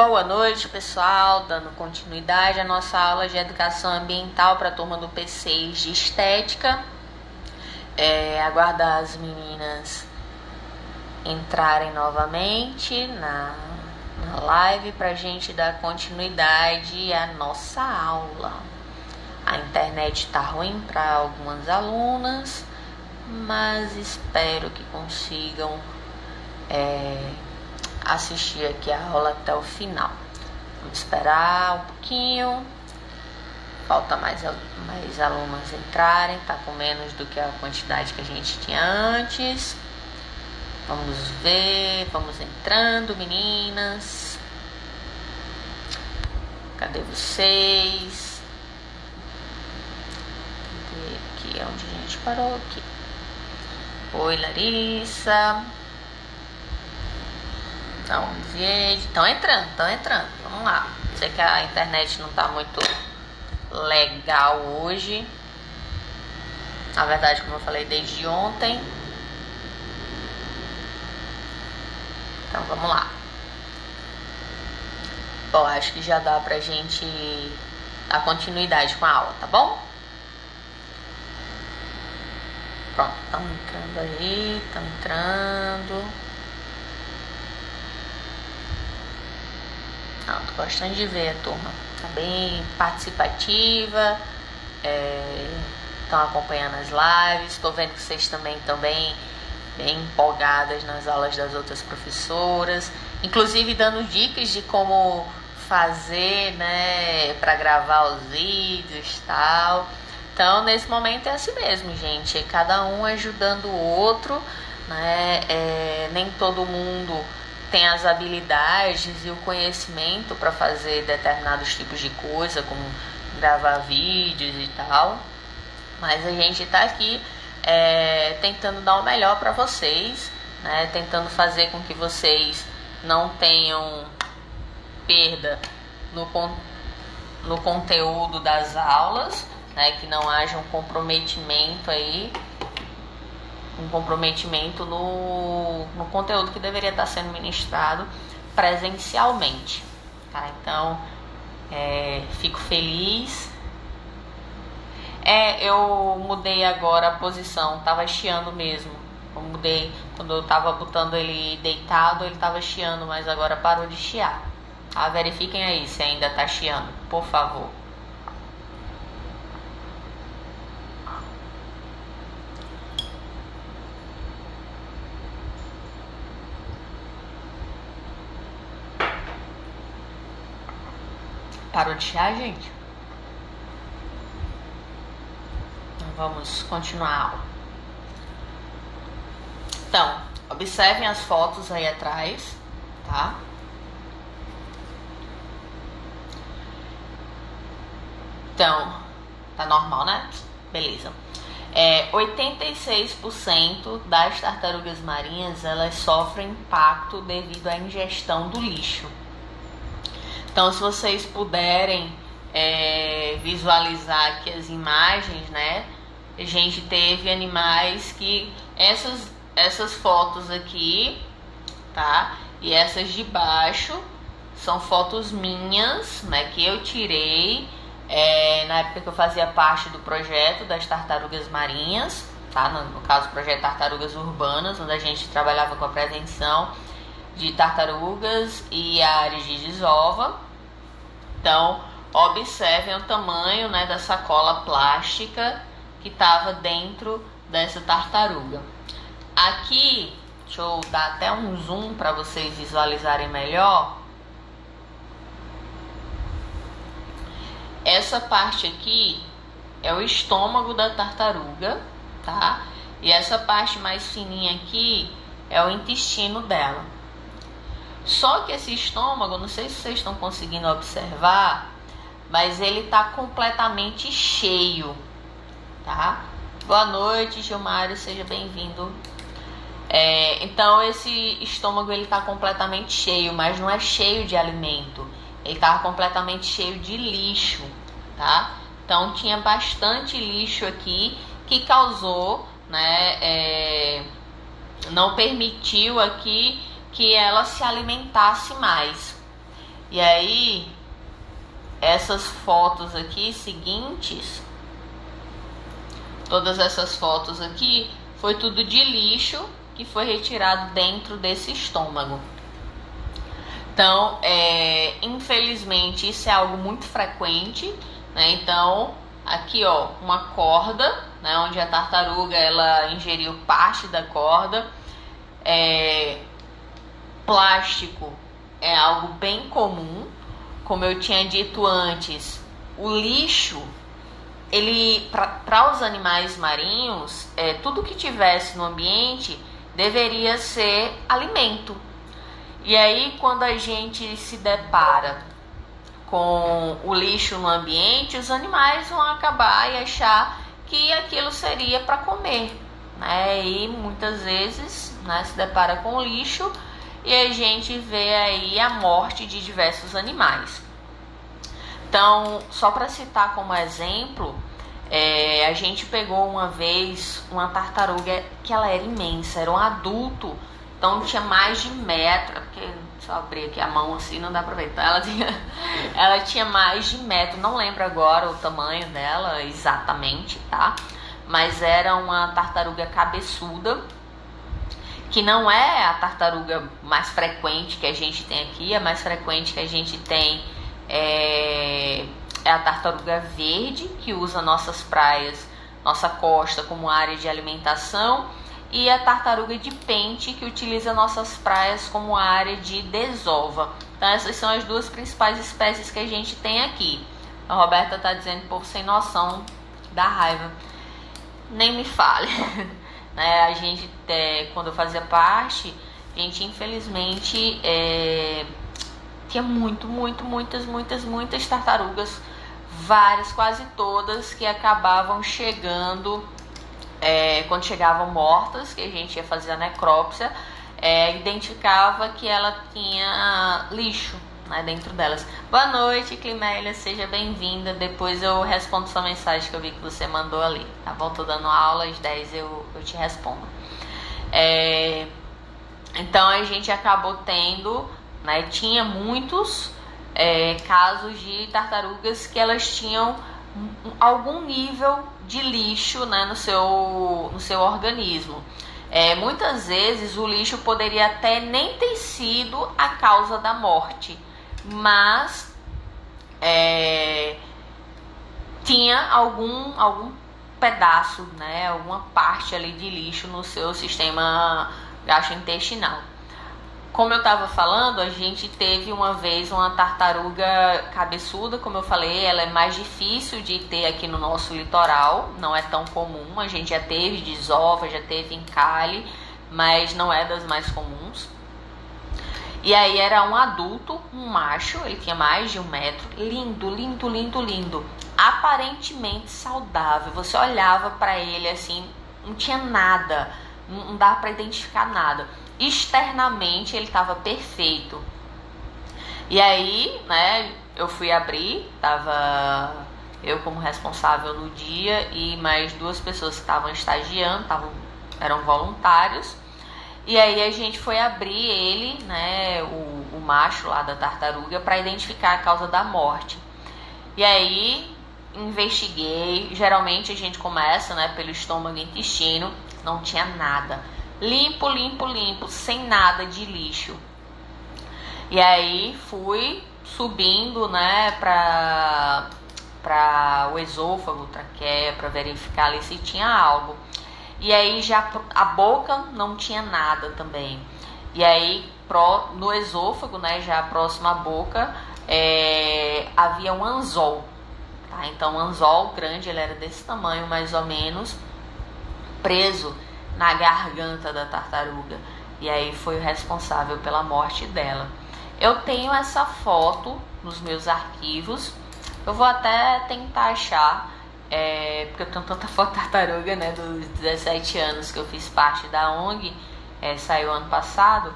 Boa noite, pessoal, dando continuidade à nossa aula de educação ambiental para a turma do P6 de estética. Aguardar as meninas entrarem novamente na live para a gente dar continuidade à nossa aula. A internet está ruim para algumas alunas, mas espero que consigam assistir aqui a aula até o final. Vamos esperar um pouquinho. Falta mais alunos entrarem, tá com menos do que a quantidade que a gente tinha antes. Vamos ver, vamos entrando, meninas. Cadê vocês? Cadê aqui? Onde a gente parou aqui? Oi, Larissa. Estão entrando. Vamos lá. Sei que a internet não tá muito legal hoje. Na verdade, como eu falei, desde ontem. Então, vamos lá. Bom, acho que já dá pra gente dar continuidade com a aula, tá bom? Pronto, estão entrando aí, estão entrando. Tô gostando de ver a turma. Tá bem participativa. Estão acompanhando as lives. Tô vendo que vocês também estão bem empolgadas nas aulas das outras professoras. Inclusive dando dicas de como fazer, né, para gravar os vídeos e tal. Então, nesse momento é assim mesmo, gente. Cada um ajudando o outro, né? Nem todo mundo tem as habilidades e o conhecimento para fazer determinados tipos de coisa, como gravar vídeos e tal. Mas a gente está aqui tentando dar o melhor para vocês, né? Tentando fazer com que vocês não tenham perda no conteúdo das aulas, né? Que não haja um comprometimento aí. Um comprometimento no conteúdo que deveria estar sendo ministrado presencialmente, tá? Então, fico feliz. Eu mudei agora a posição, tava chiando mesmo. Eu mudei, quando eu tava botando ele deitado, ele tava chiando, mas agora parou de chiar. Tá? Verifiquem aí se ainda tá chiando, por favor. Parou de chiar, gente? Então, vamos continuar a aula. Então, observem as fotos aí atrás, tá? Então, tá normal, né? Beleza. 86% das tartarugas marinhas, elas sofrem impacto devido à ingestão do lixo. Então, se vocês puderem visualizar aqui as imagens, né? A gente teve animais que... Essas fotos aqui, tá? E essas de baixo são fotos minhas, né? Que eu tirei na época que eu fazia parte do projeto das tartarugas marinhas, tá? No caso, o projeto Tartarugas Urbanas, onde a gente trabalhava com a prevenção de tartarugas e áreas de desova. Então, observem o tamanho, né, da sacola plástica que estava dentro dessa tartaruga. Aqui, deixa eu dar até um zoom para vocês visualizarem melhor. Essa parte aqui é o estômago da tartaruga, tá? E essa parte mais fininha aqui é o intestino dela. Só que esse estômago, não sei se vocês estão conseguindo observar, mas ele tá completamente cheio, tá? Boa noite, Gilmário, seja bem-vindo. Então esse estômago ele tá completamente cheio, mas não é cheio de alimento. Ele tá completamente cheio de lixo, tá? Então tinha bastante lixo aqui que causou, né? Não permitiu aqui que ela se alimentasse mais. E aí, essas fotos aqui seguintes, todas essas fotos aqui, foi tudo de lixo que foi retirado dentro desse estômago. Então, infelizmente, isso é algo muito frequente, né? Então, aqui, ó, uma corda, né, onde a tartaruga ela ingeriu parte da corda. Plástico é algo bem comum. Como eu tinha dito antes, o lixo, ele para os animais marinhos, tudo que tivesse no ambiente deveria ser alimento. E aí, quando a gente se depara com o lixo no ambiente, os animais vão acabar e achar que aquilo seria para comer, né? E muitas vezes, né, se depara com o lixo e a gente vê aí a morte de diversos animais. Então, só para citar como exemplo, a gente pegou uma vez uma tartaruga que ela era imensa, era um adulto, então tinha mais de metro, porque se eu abrir aqui a mão assim não dá pra ver. Então ela tinha mais de metro, não lembro agora o tamanho dela exatamente, tá? Mas era uma tartaruga cabeçuda, que não é a tartaruga mais frequente que a gente tem aqui. A mais frequente que a gente tem é a tartaruga verde, que usa nossas praias, nossa costa como área de alimentação, e a tartaruga de pente, que utiliza nossas praias como área de desova. Então essas são as duas principais espécies que a gente tem aqui. A Roberta está dizendo, povo sem noção, da raiva. Nem me fale. A gente, quando eu fazia parte, a gente infelizmente tinha muitas tartarugas, várias, quase todas, que acabavam chegando, quando chegavam mortas, que a gente ia fazer a necrópsia, identificava que ela tinha lixo, né, dentro delas. Boa noite, Climélia, seja bem-vinda. Depois eu respondo sua mensagem que eu vi que você mandou ali, tá bom? Tô dando aula, às 10 eu te respondo. Então a gente acabou tendo, né, tinha muitos casos de tartarugas que elas tinham algum nível de lixo, né, no seu organismo. Muitas vezes o lixo poderia até nem ter sido a causa da morte, mas tinha algum pedaço, né, alguma parte ali de lixo no seu sistema gastrointestinal. Como eu estava falando, a gente teve uma vez uma tartaruga cabeçuda, como eu falei, ela é mais difícil de ter aqui no nosso litoral, não é tão comum. A gente já teve desova, já teve em Cali, mas não é das mais comuns. E aí era um adulto, um macho, ele tinha mais de 1 metro, lindo, aparentemente saudável. Você olhava para ele assim, não tinha nada, não dava para identificar nada. Externamente ele estava perfeito. E aí, né, eu fui abrir, tava eu como responsável no dia e mais 2 pessoas que estavam estagiando, eram voluntários. E aí a gente foi abrir ele, né, o macho lá da tartaruga, para identificar a causa da morte. E aí investiguei. Geralmente a gente começa, né, pelo estômago e intestino. Não tinha nada. Limpo, sem nada de lixo. E aí fui subindo, né, para o esôfago, traqueia, para verificar ali se tinha algo. E aí já a boca não tinha nada também. E aí no esôfago, né, já próximo à boca, havia um anzol. Tá? Então um anzol grande, ele era desse tamanho mais ou menos, preso na garganta da tartaruga. E aí foi o responsável pela morte dela. Eu tenho essa foto nos meus arquivos. Eu vou até tentar achar, porque eu tenho tanta foto tartaruga, né, dos 17 anos que eu fiz parte da ONG. Saiu ano passado,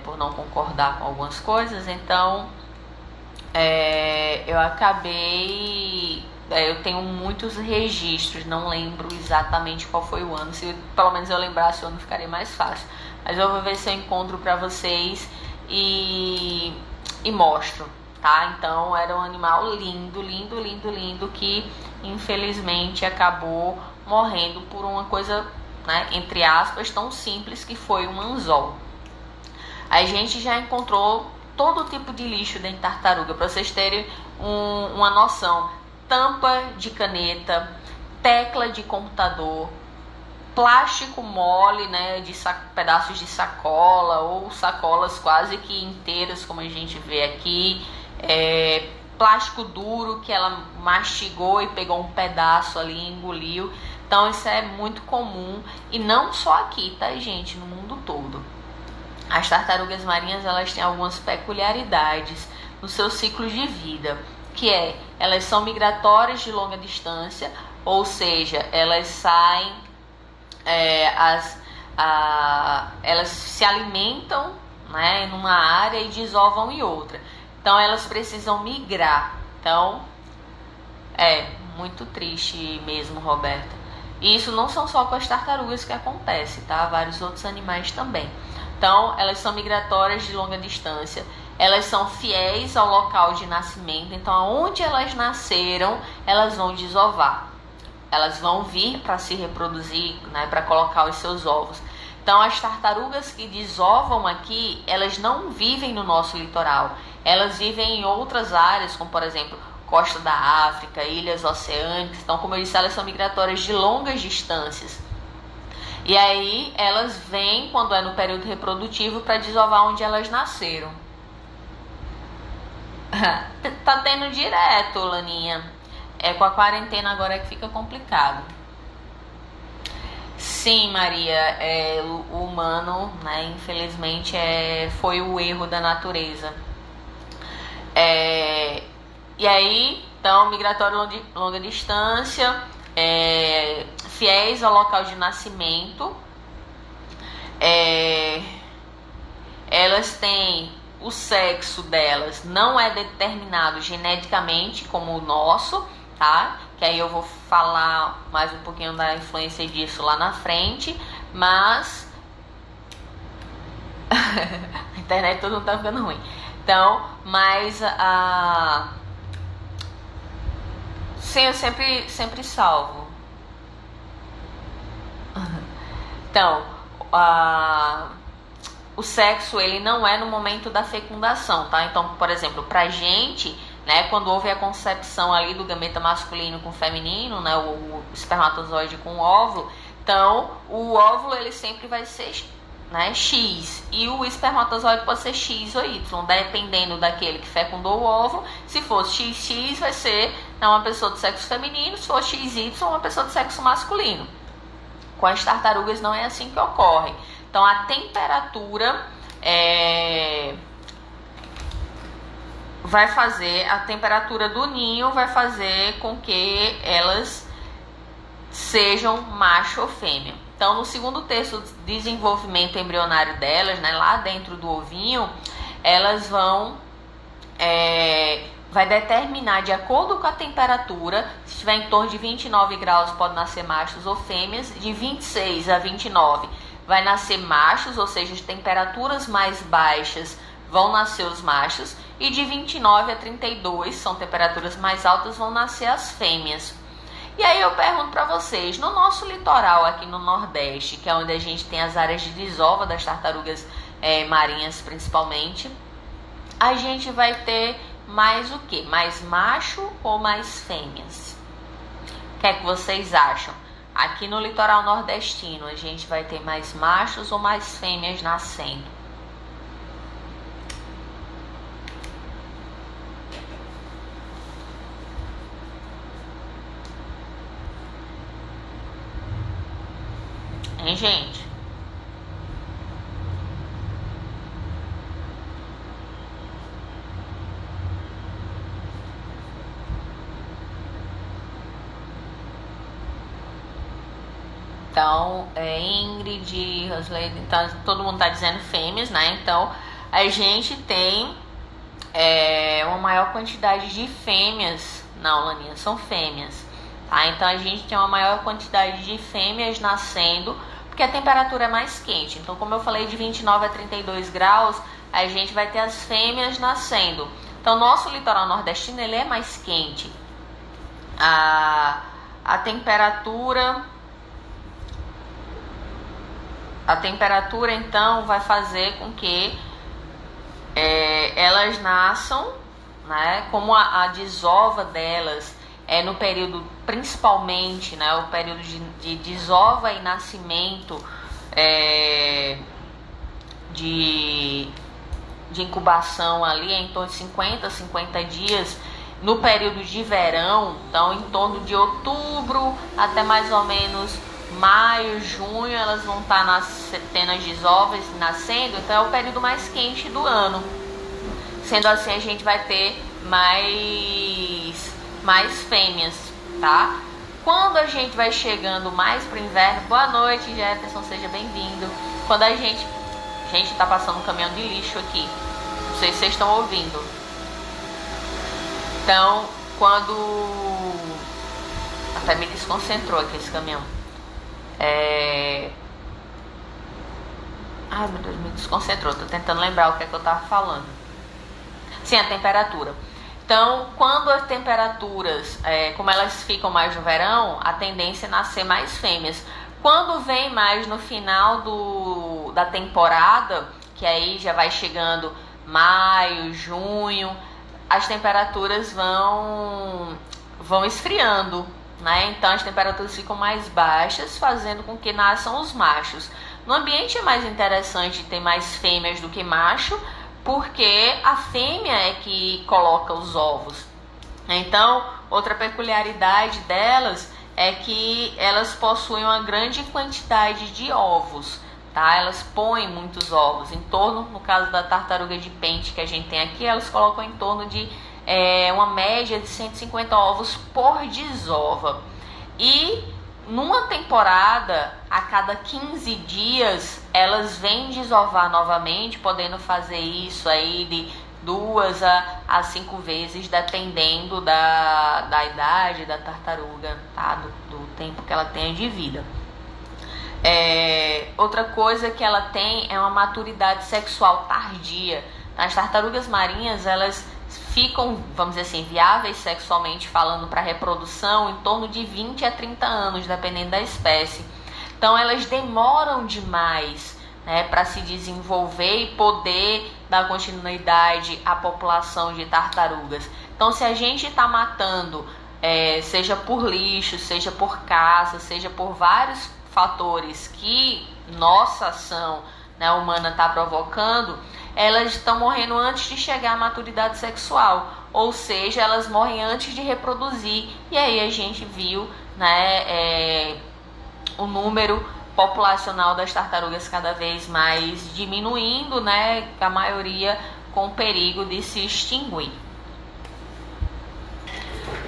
por não concordar com algumas coisas. Então eu acabei... eu tenho muitos registros, não lembro exatamente qual foi o ano. Se pelo menos eu lembrasse o ano, ficaria mais fácil. Mas eu vou ver se eu encontro para vocês e e mostro, tá? Então era um animal lindo, lindo, lindo, lindo, que infelizmente acabou morrendo por uma coisa, né, entre aspas, tão simples, que foi um anzol. A gente já encontrou todo tipo de lixo dentro de tartaruga, para vocês terem uma noção. Tampa de caneta, tecla de computador, plástico mole, né, de pedaços de sacola ou sacolas quase que inteiras, como a gente vê aqui, plástico duro que ela mastigou e pegou um pedaço ali e engoliu. Então isso é muito comum, e não só aqui, tá, gente, no mundo todo. As tartarugas marinhas, elas têm algumas peculiaridades no seu ciclo de vida, que elas são migratórias de longa distância, ou seja, elas saem, elas se alimentam, né, numa área e desovam em outra. Então elas precisam migrar. Então é muito triste mesmo, Roberta. E isso não são só com as tartarugas que acontece, tá? Vários outros animais também. Então, elas são migratórias de longa distância, elas são fiéis ao local de nascimento. Então, onde elas nasceram, elas vão desovar. Elas vão vir para se reproduzir, né, para colocar os seus ovos. Então, as tartarugas que desovam aqui, elas não vivem no nosso litoral. Elas vivem em outras áreas, como, por exemplo, costa da África, ilhas oceânicas. Então, como eu disse, elas são migratórias de longas distâncias. E aí elas vêm quando é no período reprodutivo para desovar onde elas nasceram. Tá tendo direto, Laninha. É com a quarentena agora que fica complicado. Sim, Maria, o humano, né, infelizmente foi o erro da natureza. E aí, então, migratório longa distância, fiéis ao local de nascimento, elas têm o sexo delas, não é determinado geneticamente como o nosso, tá? Que aí eu vou falar mais um pouquinho da influência disso lá na frente, mas a internet todo mundo tá ficando ruim. Então, mas sim, eu sempre salvo. Então, o sexo, ele não é no momento da fecundação, tá? Então, por exemplo, pra gente, né, quando houve a concepção ali do gameta masculino com o feminino, né, o espermatozoide com o óvulo, então o óvulo ele sempre vai ser, né, X, e o espermatozoide pode ser X ou Y, dependendo daquele que fecundou o óvulo. Se for XX, vai ser uma pessoa do sexo feminino; se for XY, uma pessoa do sexo masculino. Com as tartarugas não é assim que ocorre. Então a temperatura vai fazer, a temperatura do ninho vai fazer com que elas sejam macho ou fêmea. Então, no segundo terço do desenvolvimento embrionário delas, né, lá dentro do ovinho, elas vai determinar, de acordo com a temperatura, se estiver em torno de 29 graus, pode nascer machos ou fêmeas; de 26 a 29 vai nascer machos, ou seja, as temperaturas mais baixas vão nascer os machos, e de 29 a 32, são temperaturas mais altas, vão nascer as fêmeas. E aí eu pergunto para vocês, no nosso litoral aqui no Nordeste, que é onde a gente tem as áreas de desova das tartarugas marinhas principalmente, a gente vai ter mais o quê? Mais macho ou mais fêmeas? O que é que vocês acham? Aqui no litoral nordestino, a gente vai ter mais machos ou mais fêmeas nascendo? Hein, gente? Então, Ingrid, Rosley, então, todo mundo está dizendo fêmeas, né? Então, a gente tem uma maior quantidade de fêmeas. Não, Laninha, são fêmeas, tá? Então, a gente tem uma maior quantidade de fêmeas nascendo, porque a temperatura é mais quente. Então, como eu falei, de 29 a 32 graus, a gente vai ter as fêmeas nascendo. Então, nosso litoral nordestino ele é mais quente. A temperatura então vai fazer com que elas nasçam, né? Como a desova delas é no período, principalmente, né, o período de desova e nascimento, de incubação ali é em torno de 50 dias. No período de verão, então em torno de outubro até mais ou menos maio, junho, elas vão estar tendo as desovas nascendo, então é o período mais quente do ano. Sendo assim, a gente vai ter mais fêmeas, tá? Quando a gente vai chegando mais pro inverno, boa noite, Jefferson, seja bem-vindo. Quando a gente tá passando um caminhão de lixo aqui, não sei se vocês estão ouvindo. Então, quando... Até me desconcentrou aqui esse caminhão. Ai, meu Deus, me desconcentrou. Tô tentando lembrar o que é que eu tava falando. Sim, a temperatura. Então, quando as temperaturas, como elas ficam mais no verão, a tendência é nascer mais fêmeas. Quando vem mais no final da temporada, que aí já vai chegando maio, junho, as temperaturas vão esfriando, né? Então as temperaturas ficam mais baixas, fazendo com que nasçam os machos. No ambiente é mais interessante ter mais fêmeas do que macho, porque a fêmea é que coloca os ovos. Então, outra peculiaridade delas é que elas possuem uma grande quantidade de ovos, tá? Elas põem muitos ovos, em torno, no caso da tartaruga de pente que a gente tem aqui, elas colocam em torno de uma média de 150 ovos por desova. E numa temporada, a cada 15 dias, elas vêm desovar novamente, podendo fazer isso aí de 2 a 5 vezes, dependendo da idade da tartaruga, tá? Do tempo que ela tem de vida. Outra coisa que ela tem é uma maturidade sexual tardia. As tartarugas marinhas, elas ficam, vamos dizer assim, viáveis sexualmente falando para reprodução em torno de 20 a 30 anos, dependendo da espécie. Então elas demoram demais, né, para se desenvolver e poder dar continuidade à população de tartarugas. Então, se a gente está matando, seja por lixo, seja por caça, seja por vários fatores que nossa ação, né, humana está provocando, elas estão morrendo antes de chegar à maturidade sexual, ou seja, elas morrem antes de reproduzir. E aí a gente viu, né, o número populacional das tartarugas cada vez mais diminuindo, né, a maioria com perigo de se extinguir.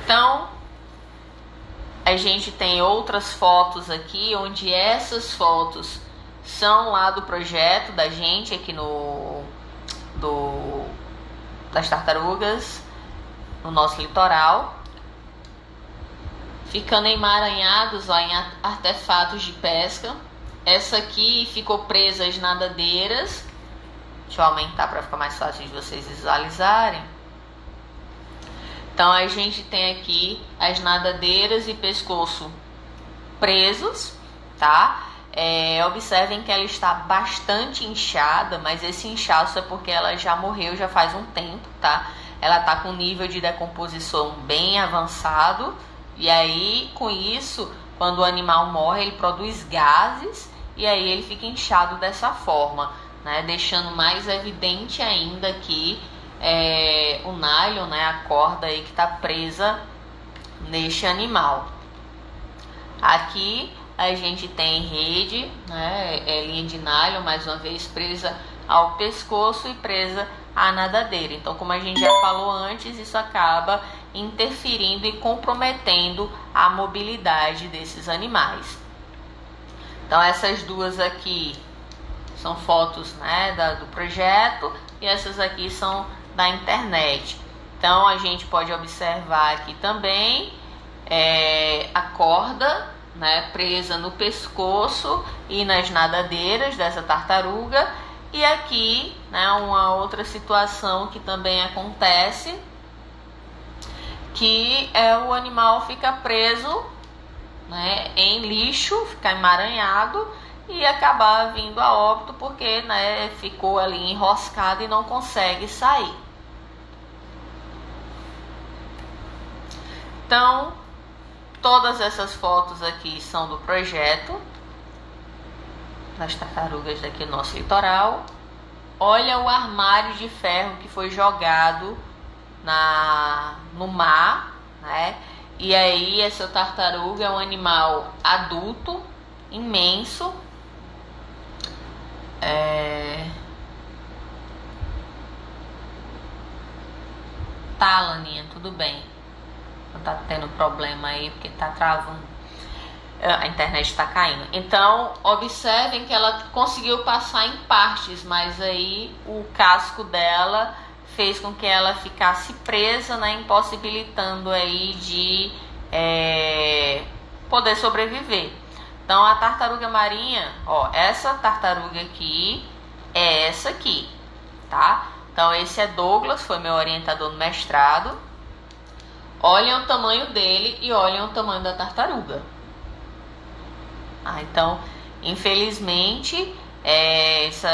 Então, a gente tem outras fotos aqui, onde essas fotos são lá do projeto da gente aqui das tartarugas no nosso litoral, ficando emaranhados em artefatos de pesca. Essa aqui ficou presa às nadadeiras. Deixa eu aumentar para ficar mais fácil de vocês visualizarem. Então a gente tem aqui as nadadeiras e pescoço presos, tá? Observem que ela está bastante inchada, mas esse inchaço é porque ela já morreu já faz um tempo, tá? Ela está com nível de decomposição bem avançado, e aí com isso, quando o animal morre, ele produz gases e aí ele fica inchado dessa forma, né? Deixando mais evidente ainda que o nylon, né? A corda aí que está presa neste animal. Aqui a gente tem rede, né, linha de nylon, mais uma vez presa ao pescoço e presa à nadadeira. Então, como a gente já falou antes, isso acaba interferindo e comprometendo a mobilidade desses animais. Então, essas duas aqui são fotos, né, do projeto, e essas aqui são da internet. Então, a gente pode observar aqui também a corda, né, presa no pescoço e nas nadadeiras dessa tartaruga, E aqui, né, uma outra situação que também acontece, que é o animal fica preso, né, em lixo, ficar emaranhado e acabar vindo a óbito porque, né, ficou ali enroscado e não consegue sair. Então, todas essas fotos aqui são do projeto das tartarugas daqui no nosso litoral. Olha o armário de ferro que foi jogado no mar, né? E aí essa tartaruga é um animal adulto, imenso. Tá, Laninha, tudo bem. Não tá tendo problema aí porque tá travando. A internet está caindo. Então, observem que ela conseguiu passar em partes, mas aí o casco dela fez com que ela ficasse presa, né, impossibilitando aí de poder sobreviver. Então, a tartaruga marinha, ó, essa tartaruga aqui é essa aqui, tá? Então, esse é Douglas, foi meu orientador no mestrado. Olhem o tamanho dele e olhem o tamanho da tartaruga. Então, infelizmente, essa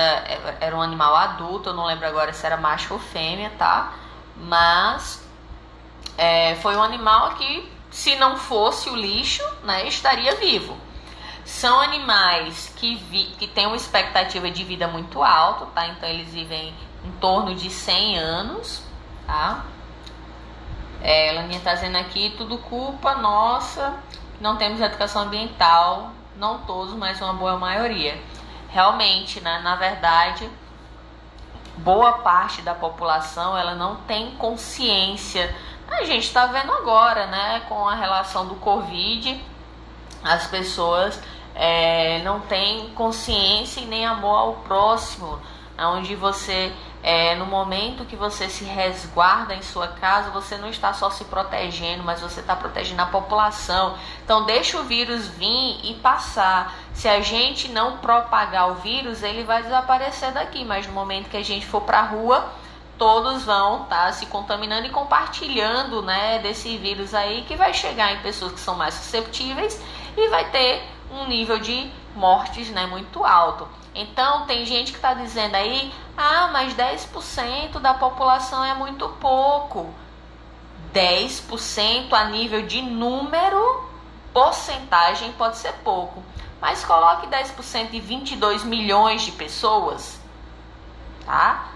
era um animal adulto, eu não lembro agora se era macho ou fêmea, tá? Mas foi um animal que, se não fosse o lixo, né, estaria vivo. São animais que têm uma expectativa de vida muito alta, tá? Então, eles vivem em torno de 100 anos, tá? Laninha tá dizendo aqui, tudo culpa nossa, não temos educação ambiental. Não todos, mas uma boa maioria. Realmente, né, na verdade, boa parte da população ela não tem consciência. A gente está vendo agora, né, com a relação do Covid, as pessoas não têm consciência e nem amor ao próximo, onde você no momento que você se resguarda em sua casa, você não está só se protegendo, mas você está protegendo a população. Então deixa o vírus vir e passar. Se a gente não propagar o vírus, ele vai desaparecer daqui, mas no momento que a gente for para a rua, todos vão estar se contaminando e compartilhando, né, desse vírus aí, que vai chegar em pessoas que são mais susceptíveis e vai ter um nível de mortes, né, muito alto. Então, tem gente que está dizendo aí, mas 10% da população é muito pouco. 10% a nível de número, porcentagem pode ser pouco. Mas coloque 10% de 22 milhões de pessoas, tá?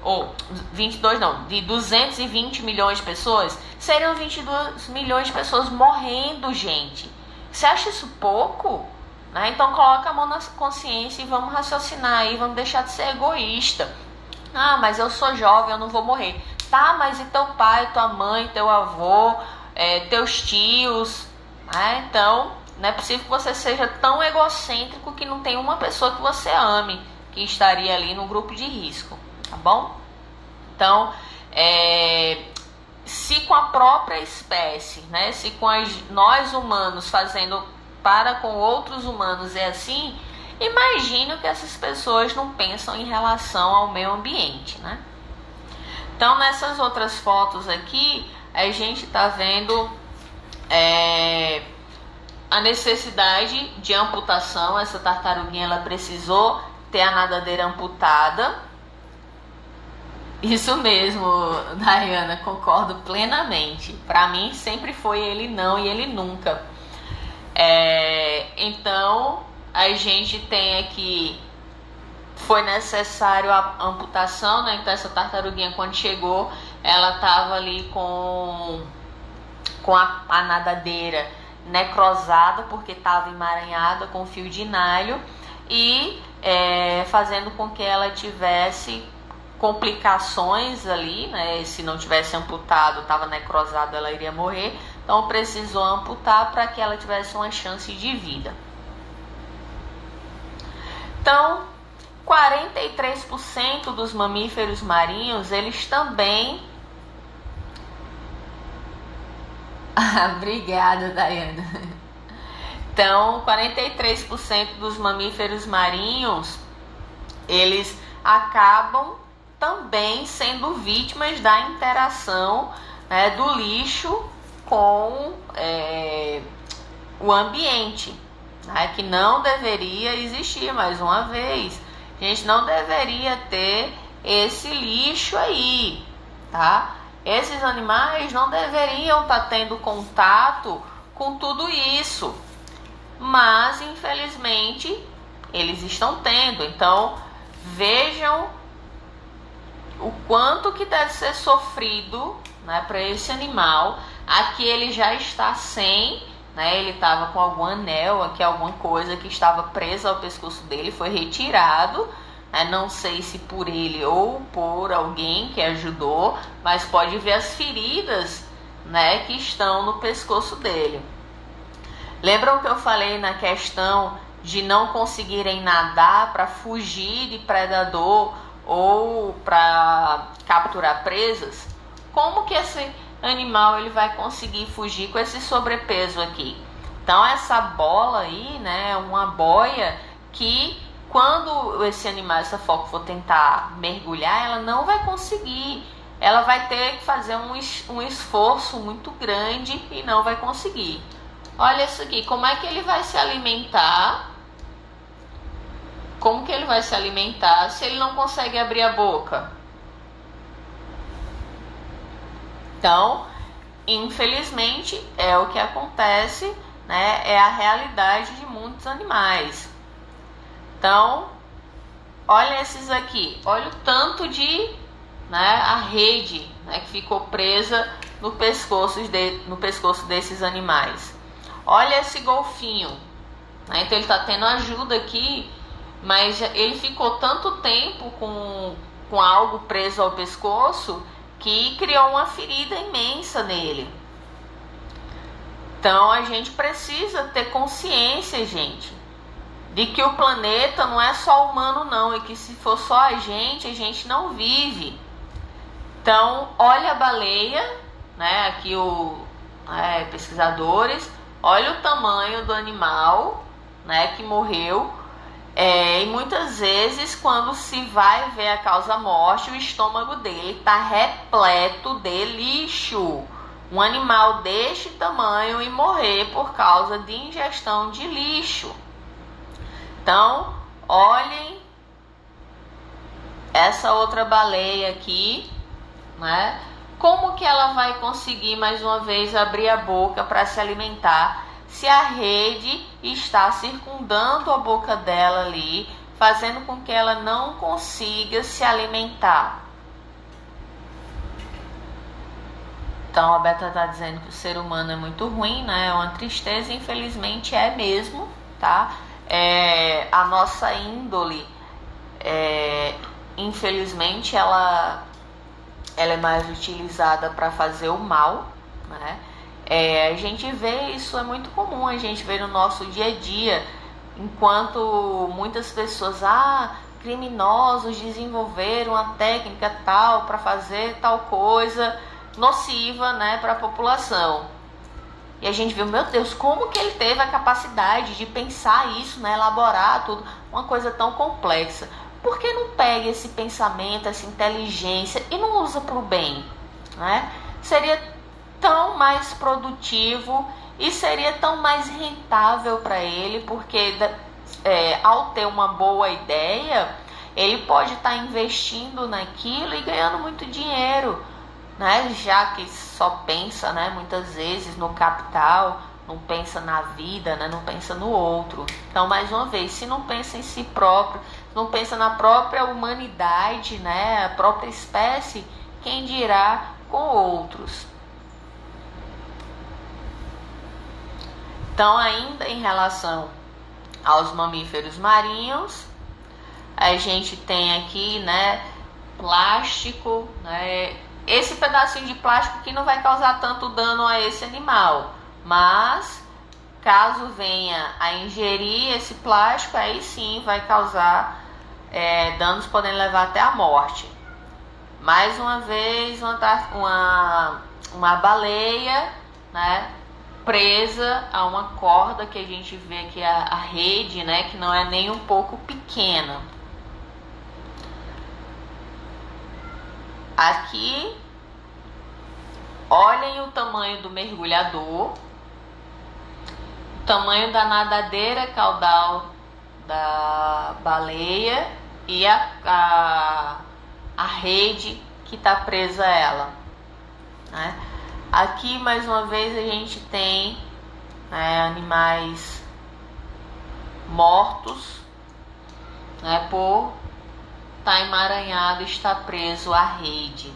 Ou 22 não, de 220 milhões de pessoas, seriam 22 milhões de pessoas morrendo, gente. Você acha isso pouco? Então coloca a mão na consciência e vamos raciocinar aí, vamos deixar de ser egoísta. Mas eu sou jovem, eu não vou morrer. Tá, mas e teu pai, tua mãe, teu avô, teus tios? Então, não é possível que você seja tão egocêntrico que não tem uma pessoa que você ame, que estaria ali no grupo de risco, tá bom? Então, se com a própria espécie, né, se com nós humanos fazendo para com outros humanos é assim, imagino que essas pessoas não pensam em relação ao meio ambiente, né? Então, nessas outras fotos aqui, a gente está vendo a necessidade de amputação. Essa tartaruguinha, ela precisou ter a nadadeira amputada. Isso mesmo, Dayana, concordo plenamente. Para mim, sempre foi ele não e ele nunca. Então a gente tem aqui, foi necessário a amputação, né? Então essa tartaruguinha, quando chegou, ela estava ali com a nadadeira necrosada, porque estava emaranhada com fio de nylon e fazendo com que ela tivesse complicações ali, né? Se não tivesse amputado, estava necrosado, ela iria morrer. Então precisou amputar para que ela tivesse uma chance de vida. Então, 43% dos mamíferos marinhos, eles também... Obrigada, Dayana. Então, 43% dos mamíferos marinhos, eles acabam também sendo vítimas da interação, né, do lixo com o ambiente, né, que não deveria existir. Mais uma vez, a gente não deveria ter esse lixo aí, tá? Esses animais não deveriam estar tendo contato com tudo isso, mas infelizmente eles estão tendo. Então vejam o quanto que deve ser sofrido, né, para esse animal. Aqui ele já está sem, né, ele estava com algum anel aqui, alguma coisa que estava presa ao pescoço dele, foi retirado, né, não sei se por ele ou por alguém que ajudou, mas pode ver as feridas, né, que estão no pescoço dele. Lembram que eu falei na questão de não conseguirem nadar para fugir de predador ou para capturar presas? Como que esse animal ele vai conseguir fugir com esse sobrepeso aqui? Então essa bola aí, né, é uma boia que quando esse animal, essa foca, for tentar mergulhar, ela não vai conseguir. Ela vai ter que fazer um esforço muito grande e não vai conseguir. Olha isso aqui, como é que ele vai se alimentar? Como que ele vai se alimentar se ele não consegue abrir a boca? Então, infelizmente, é o que acontece, né? É a realidade de muitos animais. Então, olha esses aqui. Olha o tanto de, né, a rede, né, que ficou presa no pescoço desses animais. Olha esse golfinho, né? Então ele está tendo ajuda aqui, mas ele ficou tanto tempo com algo preso ao pescoço que criou uma ferida imensa nele. Então a gente precisa ter consciência, gente, de que o planeta não é só humano não, e que se for só a gente não vive. Então olha a baleia, né? Aqui pesquisadores, olha o tamanho do animal, né, que morreu. E muitas vezes, quando se vai ver a causa-morte, o estômago dele está repleto de lixo. Um animal deste tamanho e morrer por causa de ingestão de lixo. Então, olhem essa outra baleia aqui, né? Como que ela vai conseguir mais uma vez abrir a boca para se alimentar se a rede está circundando a boca dela ali, fazendo com que ela não consiga se alimentar? Então a Beta está dizendo que o ser humano é muito ruim, né? É uma tristeza, infelizmente é mesmo, tá? A nossa índole, infelizmente, ela é mais utilizada para fazer o mal, né? A gente vê isso, é muito comum a gente ver no nosso dia a dia, enquanto muitas pessoas, criminosos desenvolveram uma técnica tal para fazer tal coisa nociva, né, para a população. E a gente viu, meu Deus, como que ele teve a capacidade de pensar isso, né, elaborar tudo, uma coisa tão complexa. Por que não pega esse pensamento, essa inteligência e não usa para o bem, né? Seria tão mais produtivo e seria tão mais rentável para ele, porque ao ter uma boa ideia, ele pode estar investindo naquilo e ganhando muito dinheiro, né? Já que só pensa, né, muitas vezes no capital, não pensa na vida, né, não pensa no outro. Então, mais uma vez, se não pensa em si próprio, não pensa na própria humanidade, né, a própria espécie, quem dirá com outros? Então, ainda em relação aos mamíferos marinhos, a gente tem aqui, né, plástico, né? Esse pedacinho de plástico que não vai causar tanto dano a esse animal, mas caso venha a ingerir esse plástico, aí sim vai causar danos, podendo levar até a morte. Mais uma vez, uma baleia, né, presa a uma corda, que a gente vê aqui a rede, né, que não é nem um pouco pequena. Aqui, olhem o tamanho do mergulhador, o tamanho da nadadeira caudal da baleia e a rede que está presa a ela, né? Aqui, mais uma vez, a gente tem animais mortos, né, por estar emaranhado e estar preso à rede.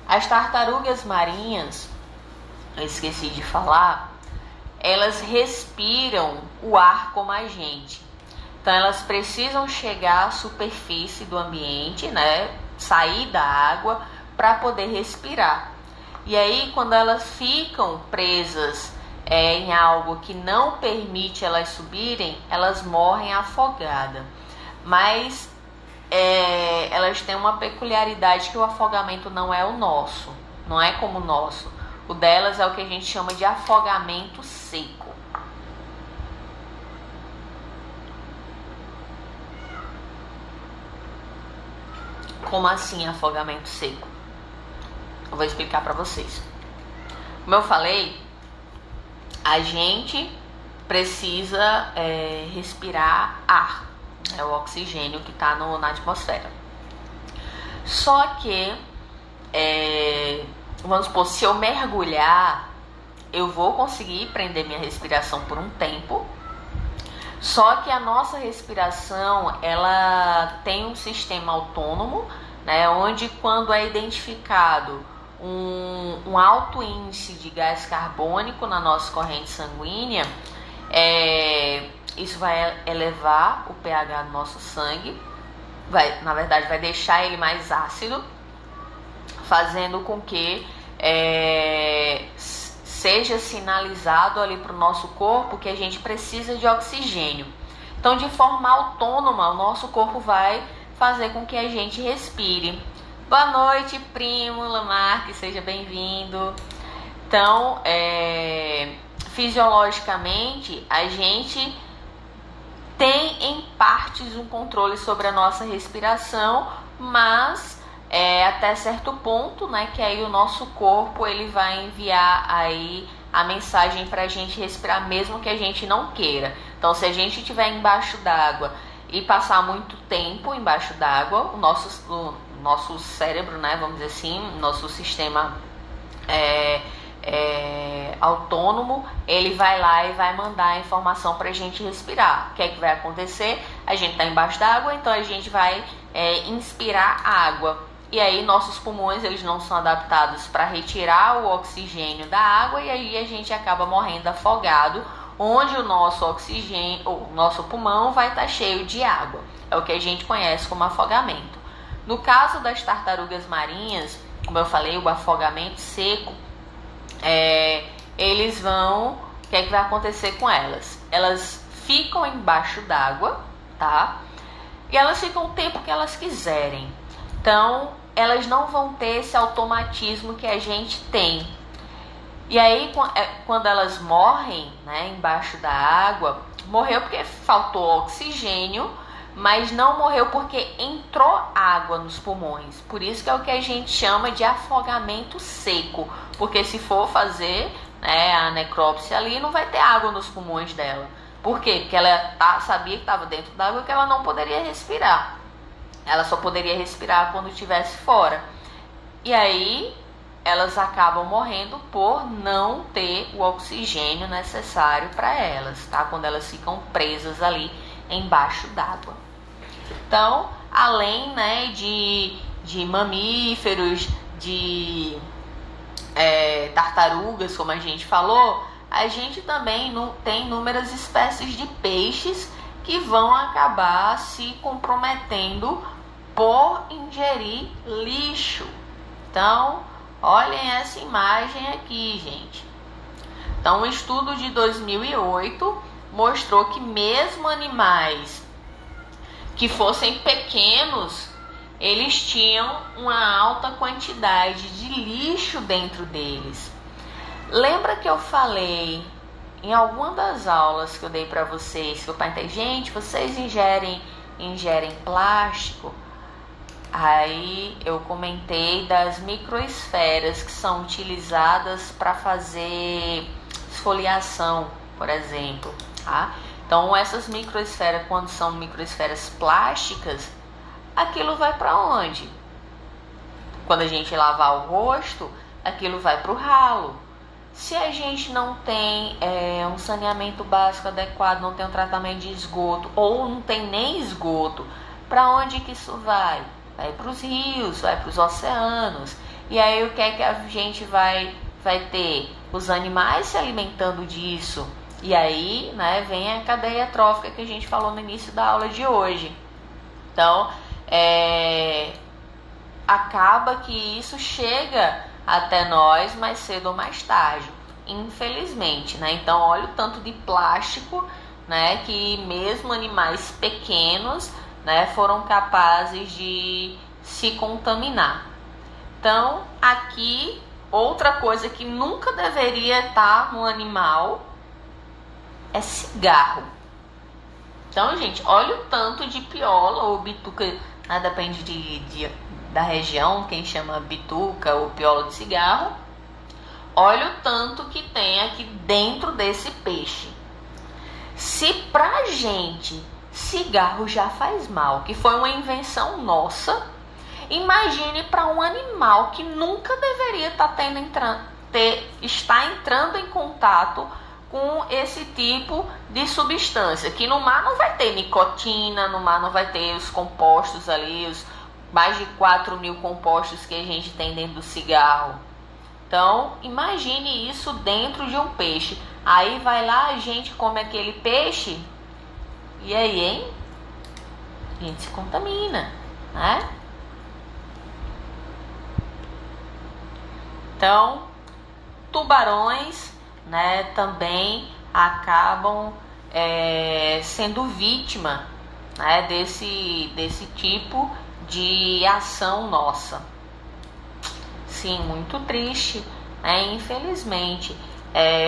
As tartarugas marinhas, eu esqueci de falar, elas respiram o ar como a gente. Então elas precisam chegar à superfície do ambiente, né, sair da água para poder respirar. E aí, quando elas ficam presas em algo que não permite elas subirem, elas morrem afogadas. Mas elas têm uma peculiaridade, que o afogamento não é o nosso, não é como o nosso. O delas é o que a gente chama de afogamento seco. Como assim afogamento seco? Eu vou explicar para vocês. Como eu falei, a gente precisa respirar ar, o oxigênio que está na atmosfera. Só que, vamos supor, se eu mergulhar, eu vou conseguir prender minha respiração por um tempo. Só que a nossa respiração, ela tem um sistema autônomo, né, onde quando é identificado um alto índice de gás carbônico na nossa corrente sanguínea, isso vai elevar o pH do nosso sangue, na verdade vai deixar ele mais ácido, fazendo com que seja sinalizado ali para o nosso corpo que a gente precisa de oxigênio. Então, de forma autônoma, o nosso corpo vai fazer com que a gente respire. Boa noite, primo Lamarck, seja bem-vindo. Então, fisiologicamente, a gente tem em partes um controle sobre a nossa respiração, mas até certo ponto, né, que aí o nosso corpo ele vai enviar aí a mensagem para a gente respirar, mesmo que a gente não queira. Então, se a gente estiver embaixo d'água e passar muito tempo embaixo d'água, o nosso cérebro, né, vamos dizer assim, nosso sistema autônomo, ele vai lá e vai mandar a informação para a gente respirar. O que é que vai acontecer? A gente está embaixo d'água, então a gente vai inspirar água. E aí nossos pulmões eles não são adaptados para retirar o oxigênio da água, e aí a gente acaba morrendo afogado, onde o nosso oxigênio, o nosso pulmão vai estar cheio de água. É o que a gente conhece como afogamento. No caso das tartarugas marinhas, como eu falei, o afogamento seco, eles vão... O que é que vai acontecer com elas? Elas ficam embaixo d'água, tá? E elas ficam o tempo que elas quiserem. Então, elas não vão ter esse automatismo que a gente tem. E aí, quando elas morrem, né, embaixo da água, morreu porque faltou oxigênio, mas não morreu porque entrou água nos pulmões. Por isso que é o que a gente chama de afogamento seco. Porque se for fazer, né, a necrópsia ali, não vai ter água nos pulmões dela. Por quê? Porque ela sabia que estava dentro d'água e que ela não poderia respirar. Ela só poderia respirar quando estivesse fora. E aí, elas acabam morrendo por não ter o oxigênio necessário para elas, tá? Quando elas ficam presas ali embaixo d'água. Então, além, né, de mamíferos, de tartarugas, como a gente falou, a gente também tem inúmeras espécies de peixes que vão acabar se comprometendo por ingerir lixo. Então, olhem essa imagem aqui, gente. Então, um estudo de 2008 mostrou que mesmo animais que fossem pequenos, eles tinham uma alta quantidade de lixo dentro deles. Lembra que eu falei em alguma das aulas que eu dei para vocês, que eu perguntei, gente, vocês ingerem plástico? Aí eu comentei das microesferas que são utilizadas para fazer esfoliação, por exemplo, tá? Então essas microesferas, quando são microesferas plásticas, aquilo vai para onde? Quando a gente lavar o rosto, aquilo vai para o ralo. Se a gente não tem um saneamento básico adequado, não tem um tratamento de esgoto ou não tem nem esgoto, para onde que isso vai? Vai para os rios, vai para os oceanos. E aí o que é que a gente vai ter? Os animais se alimentando disso. E aí, né, vem a cadeia trófica que a gente falou no início da aula de hoje. Então, acaba que isso chega até nós mais cedo ou mais tarde, infelizmente, né? Então, olha o tanto de plástico, né, que mesmo animais pequenos, né, foram capazes de se contaminar. Então, aqui, outra coisa que nunca deveria estar no animal é cigarro. Então, gente, olha o tanto de piola ou bituca, né, depende da região, quem chama bituca ou piola de cigarro. Olha o tanto que tem aqui dentro desse peixe. Se pra gente cigarro já faz mal, que foi uma invenção nossa, imagine para um animal que nunca deveria estar entrando em contato com esse tipo de substância, que no mar não vai ter nicotina, no mar não vai ter os compostos ali, os mais de 4.000 compostos que a gente tem dentro do cigarro. Então, imagine isso dentro de um peixe. Aí vai lá, a gente come aquele peixe, e aí, hein? A gente se contamina, né? Então, tubarões, né, também acabam sendo vítima, né, desse tipo de ação nossa. Sim, muito triste, né? Infelizmente.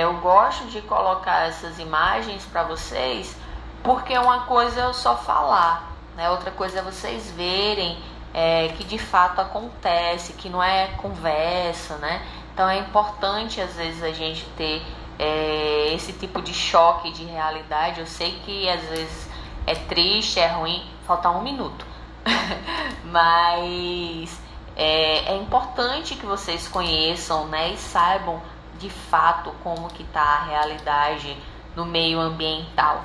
Eu gosto de colocar essas imagens para vocês, porque uma coisa é eu só falar, né? Outra coisa é vocês verem que de fato acontece, que não é conversa, né? Então é importante às vezes a gente ter esse tipo de choque de realidade. Eu sei que às vezes é triste, é ruim, falta 1 minuto, mas é importante que vocês conheçam, né, e saibam de fato como que está a realidade no meio ambiental,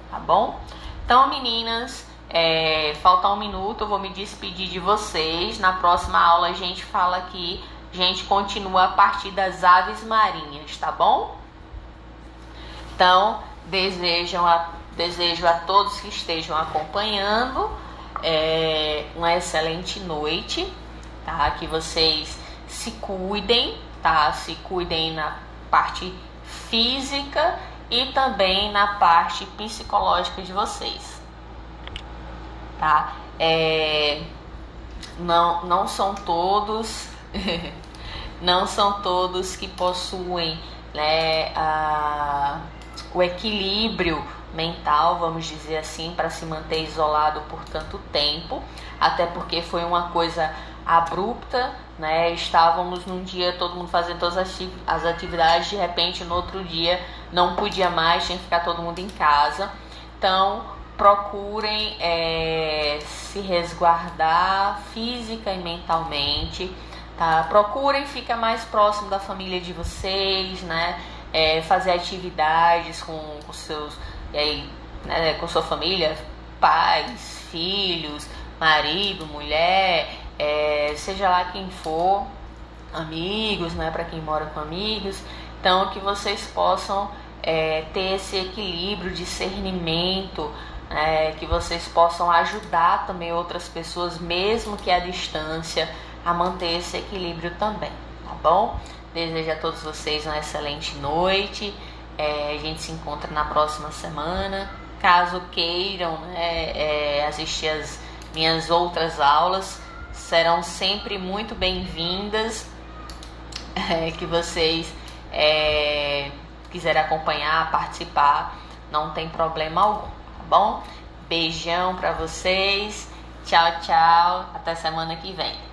tá bom? Então, meninas, falta 1 minuto, eu vou me despedir de vocês. Na próxima aula a gente fala aqui, a gente continua a partir das aves marinhas, tá bom? Então, desejo a todos que estejam acompanhando uma excelente noite, tá? Que vocês se cuidem, tá? Se cuidem na parte física e também na parte psicológica de vocês, tá? Não são todos não são todos que possuem, né, o equilíbrio mental, vamos dizer assim, para se manter isolado por tanto tempo, até porque foi uma coisa abrupta, né? Estávamos num dia todo mundo fazendo todas as atividades, de repente no outro dia não podia mais, tinha que ficar todo mundo em casa. Então procurem se resguardar física e mentalmente, tá? Procurem ficar mais próximo da família de vocês, né? Fazer atividades com seus, né, com sua família, pais, filhos, marido, mulher, seja lá quem for, amigos, né, para quem mora com amigos. Então, que vocês possam ter esse equilíbrio, discernimento, que vocês possam ajudar também outras pessoas, mesmo que à distância, a manter esse equilíbrio também, tá bom? Desejo a todos vocês uma excelente noite. A gente se encontra na próxima semana. Caso queiram, né, assistir as minhas outras aulas, serão sempre muito bem-vindas. Que vocês quiserem acompanhar, participar, não tem problema algum, tá bom? Beijão pra vocês. Tchau, tchau. Até semana que vem.